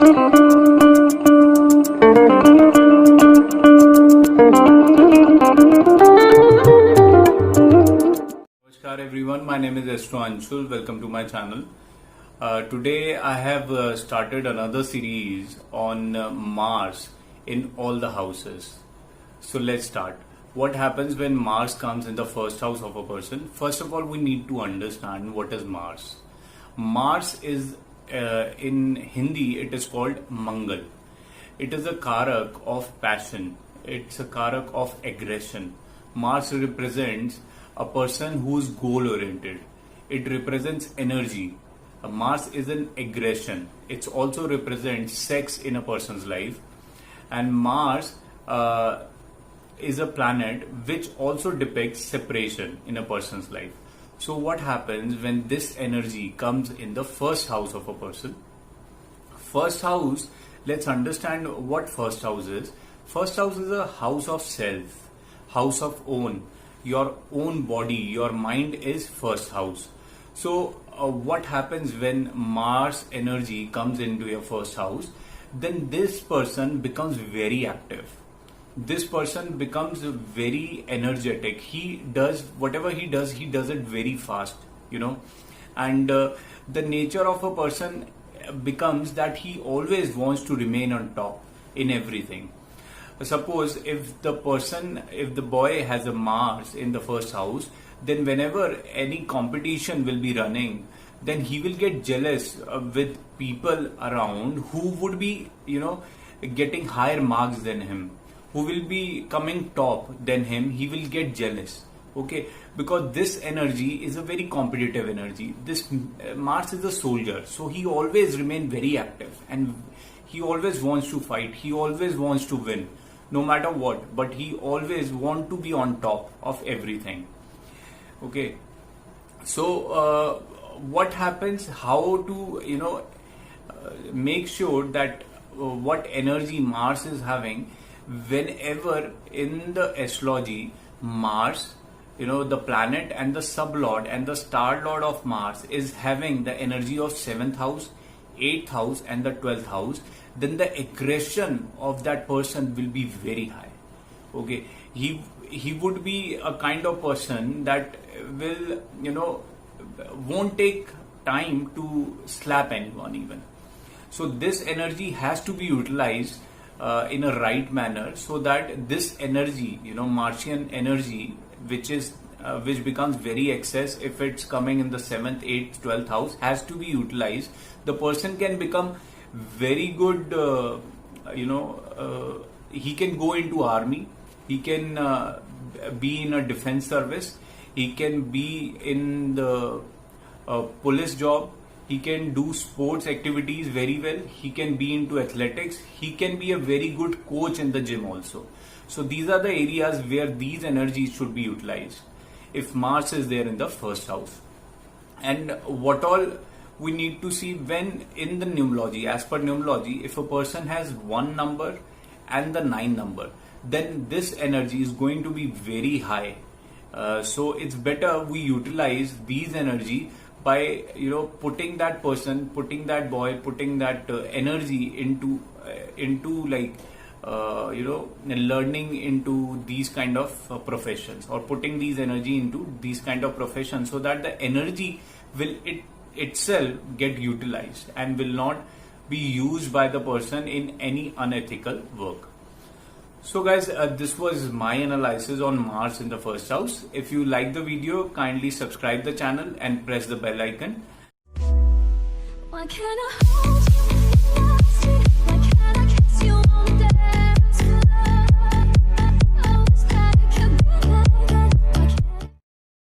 Namaskar everyone, my name is Astro Anshul. Welcome to my channel. Today I have started another series on Mars in all the houses. So let's start. What happens when Mars comes in the first house of a person? First of all, we need to understand what is Mars. Mars is in Hindi it is called Mangal. It is a karak of passion. It's a karak of aggression. Mars represents a person who is goal oriented. It represents energy. Mars is an aggression. It also represents sex in a person's life. And Mars is a planet which also depicts separation in a person's life. So what happens when this energy comes in the first house of a person? First house, let's understand what first house is. First house is a house of self, house of own. Your own body, your mind is first house. So what happens when Mars energy comes into your first house? Then this person becomes very active. This person becomes very energetic. He does whatever he does it very fast, and the nature of a person becomes that he always wants to remain on top in everything. Suppose if the boy has a Mars in the first house, then whenever any competition will be running, then he will get jealous with people around who would be, getting higher marks than him, who will be coming top than him. He will get jealous. Okay, because this energy is a very competitive energy. This Mars is a soldier, so he always remain very active and he always wants to fight. He always wants to win, no matter what. But he always want to be on top of everything. Okay, so what happens? How to make sure that what energy Mars is having? Whenever in the astrology, Mars, the planet and the sublord and the star lord of Mars is having the energy of 7th house, 8th house and the 12th house, then the aggression of that person will be very high. Okay, he would be a kind of person that will, won't take time to slap anyone even. So this energy has to be utilized in a right manner, so that this energy, Martian energy, which becomes very excess if it's coming in the 7th, 8th, 12th house, has to be utilized. The person can become very good, he can go into army, he can be in a defense service, he can be in the police job, he can do sports activities very well, he can be into athletics, he can be a very good coach in the gym also. So these are the areas where these energies should be utilized if Mars is there in the first house. And what all we need to see when in the numerology, as per numerology, if a person has 1 number and the 9 number, then this energy is going to be very high. So it's better we utilize these energy by putting that person, putting that boy, putting that energy into learning into these kind of professions, or putting these energy into these kind of professions, so that the energy will itself get utilized and will not be used by the person in any unethical work. So guys, this was my analysis on Mars in the first house. If you like the video, kindly subscribe the channel and press the bell icon. Why can't I hold you?